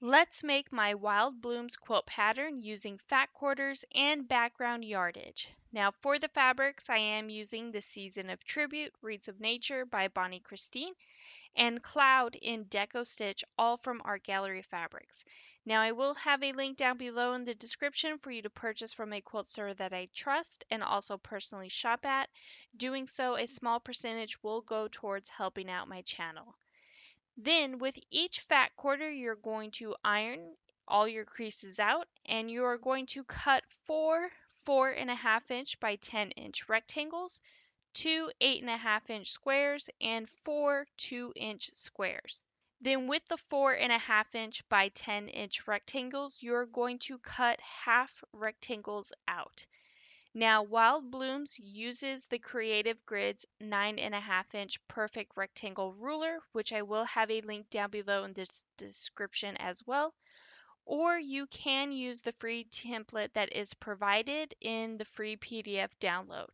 Let's make my Wild Blooms quilt pattern using fat quarters and background yardage. Now for the fabrics, I am using the Season of Tribute, Reeds of Nature by Bonnie Christine, and Cloud in Deco Stitch, all from Art Gallery Fabrics. Now I will have a link down below in the description for you to purchase from a quilt store that I trust and also personally shop at. Doing so, a small percentage will go towards helping out my channel. Then with each fat quarter, you're going to iron all your creases out and you are going to cut four 4.5 inch by 10 inch rectangles, two 8.5 inch squares, and four 2 inch squares. Then with the 4.5 inch by 10 inch rectangles, you're going to cut half rectangles out. Now, Wild Blooms uses the Creative Grid's 9.5 inch perfect rectangle ruler, which I will have a link down below in this description as well. Or you can use the free template that is provided in the free PDF download.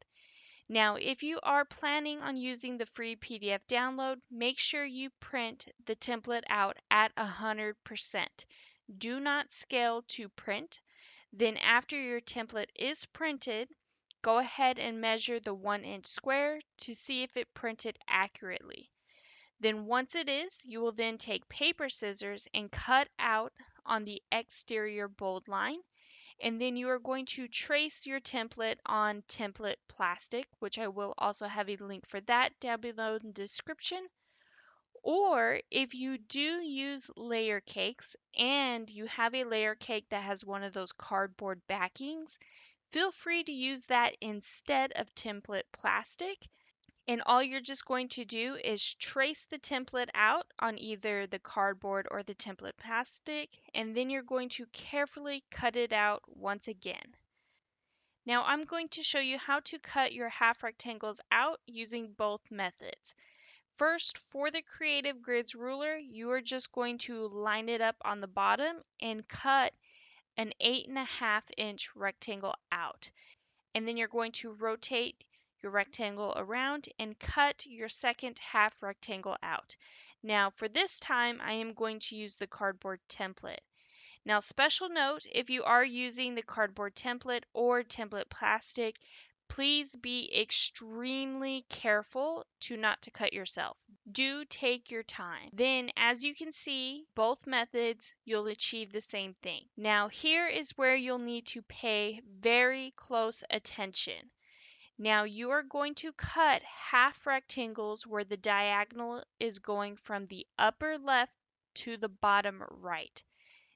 Now, if you are planning on using the free PDF download, make sure you print the template out at 100%. Do not scale to print. Then after your template is printed, go ahead and measure the 1 inch square to see if it printed accurately. Then once it is, you will then take paper scissors and cut out on the exterior bold line. And then you are going to trace your template on template plastic, which I will also have a link for that down below in the description. Or if you do use layer cakes and you have a layer cake that has one of those cardboard backings, feel free to use that instead of template plastic. And all you're just going to do is trace the template out on either the cardboard or the template plastic, and then you're going to carefully cut it out once again. Now I'm going to show you how to cut your half rectangles out using both methods. First, for the Creative Grids ruler, you are just going to line it up on the bottom and cut an 8.5 inch rectangle out. And then you're going to rotate your rectangle around and cut your second half rectangle out. Now for this time, I am going to use the cardboard template. Now, special note, if you are using the cardboard template or template plastic, please be extremely careful not to cut yourself. Do take your time. Then, as you can see, both methods, you'll achieve the same thing. Now, here is where you'll need to pay very close attention. Now, you are going to cut half rectangles where the diagonal is going from the upper left to the bottom right.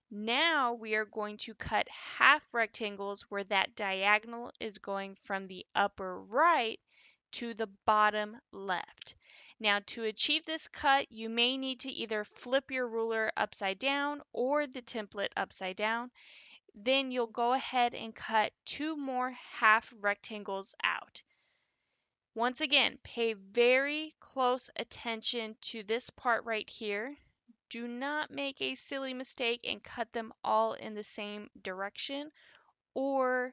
Now we are going to cut half rectangles where that diagonal is going from the upper right to the bottom left. Now to achieve this cut, you may need to either flip your ruler upside down or the template upside down. Then you'll go ahead and cut two more half rectangles out. Once again, pay very close attention to this part right here. Do not make a silly mistake and cut them all in the same direction, or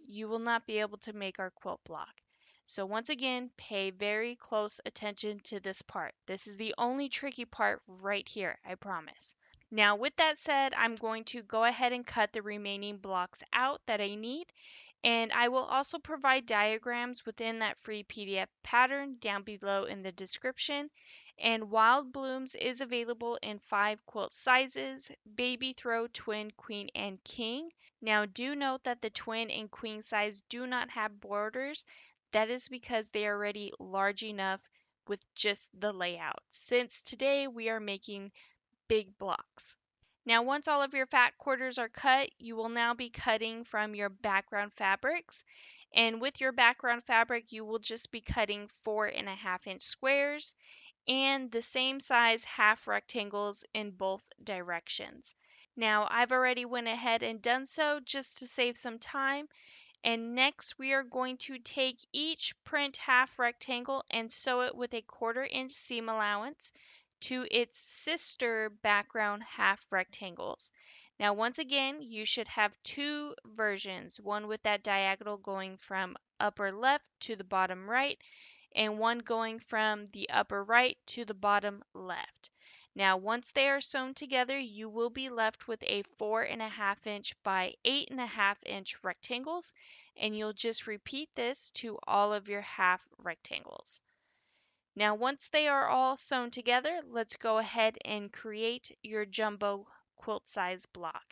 you will not be able to make our quilt block. So once again, pay very close attention to this part. This is the only tricky part right here, I promise. Now with that said, I'm going to go ahead and cut the remaining blocks out that I need. And I will also provide diagrams within that free PDF pattern down below in the description. And Wild Blooms is available in 5 quilt sizes: baby throw, twin, queen, and king. Now do note that the twin and queen size do not have borders. That is because they are already large enough with just the layout, since today we are making big blocks. Now, once all of your fat quarters are cut, you will now be cutting from your background fabrics. And with your background fabric, you will just be cutting 4.5 inch squares and the same size half rectangles in both directions. Now, I've already went ahead and done so just to save some time. And next we are going to take each print half rectangle and sew it with a 1/4 inch seam allowance to its sister background half rectangles. Now once again, you should have two versions, one with that diagonal going from upper left to the bottom right, and one going from the upper right to the bottom left. Now, once they are sewn together, you will be left with a 4.5 inch by 8.5 inch rectangles, and you'll just repeat this to all of your half rectangles. Now, once they are all sewn together, let's go ahead and create your jumbo quilt size block.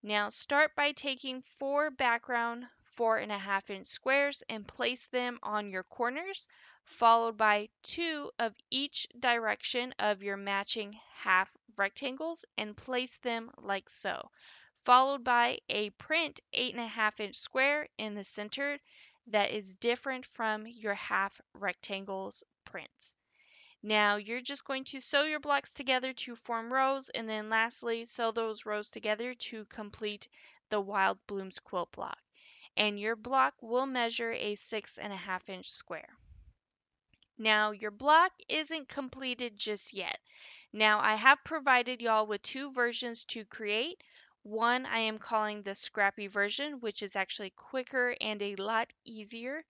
Now, start by taking 4 background 4.5 inch squares and place them on your corners, followed by 2 of each direction of your matching half rectangles and place them like so, followed by a print 8.5 inch square in the center that is different from your half rectangles prints. Now you're just going to sew your blocks together to form rows, and then lastly sew those rows together to complete the Wild Blooms quilt block. And your block will measure a 6.5 inch square. Now your block isn't completed just yet. Now I have provided y'all with 2 versions to create. One I am calling the scrappy version, which is actually quicker and a lot easier.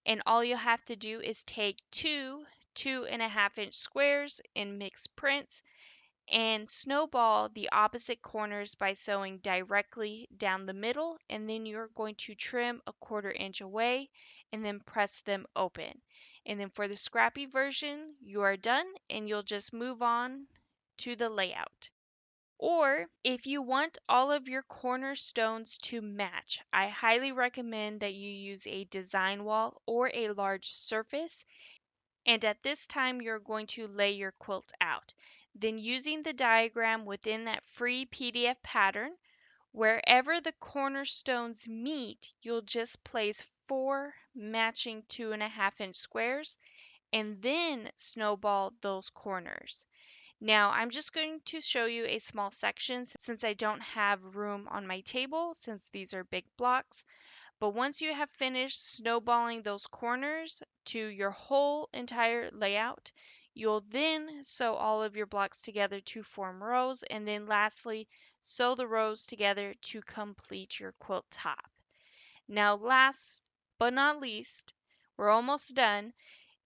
And all you'll have to do is take 2.5 inch squares in mixed prints and snowball the opposite corners by sewing directly down the middle, and then you're going to trim a 1/4 inch away and then press them open. And then for the scrappy version, you are done and you'll just move on to the layout. Or if you want all of your cornerstones to match, I highly recommend that you use a design wall or a large surface. And at this time, you're going to lay your quilt out. Then using the diagram within that free PDF pattern, wherever the cornerstones meet, you'll just place 4 matching 2.5 inch squares and then snowball those corners. Now I'm just going to show you a small section since I don't have room on my table since these are big blocks. But once you have finished snowballing those corners to your whole entire layout, you'll then sew all of your blocks together to form rows, and then lastly sew the rows together to complete your quilt top. Now last but not least, we're almost done.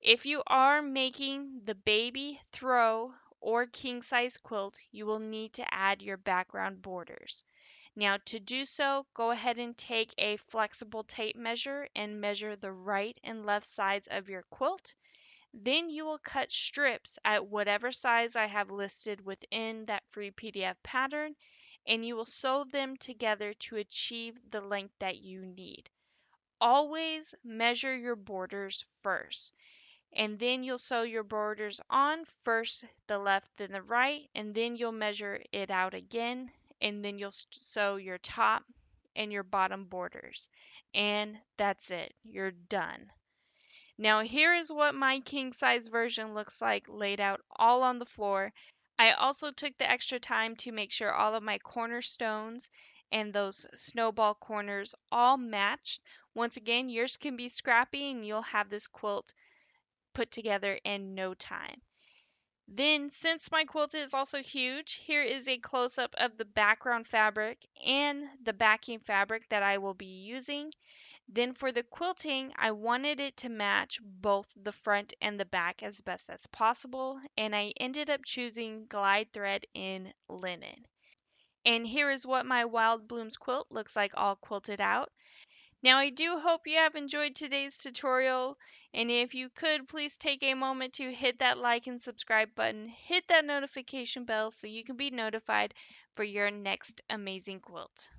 If you are making the baby throw or king size quilt, you will need to add your background borders. Now to do so, go ahead and take a flexible tape measure and measure the right and left sides of your quilt. Then you will cut strips at whatever size I have listed within that free PDF pattern, and you will sew them together to achieve the length that you need. Always measure your borders first, and then you'll sew your borders on first the left then the right, and then you'll measure it out again, and then you'll sew your top and your bottom borders, and that's it, you're done. Now here is what my king size version looks like laid out all on the floor. I also took the extra time to make sure all of my cornerstones and those snowball corners all matched. Once again, yours can be scrappy and you'll have this quilt put together in no time. Then, since my quilt is also huge, here is a close-up of the background fabric and the backing fabric that I will be using. Then for the quilting, I wanted it to match both the front and the back as best as possible, and I ended up choosing glide thread in linen. And here is what my Wild Blooms quilt looks like all quilted out. Now I do hope you have enjoyed today's tutorial, and if you could please take a moment to hit that like and subscribe button, hit that notification bell so you can be notified for your next amazing quilt.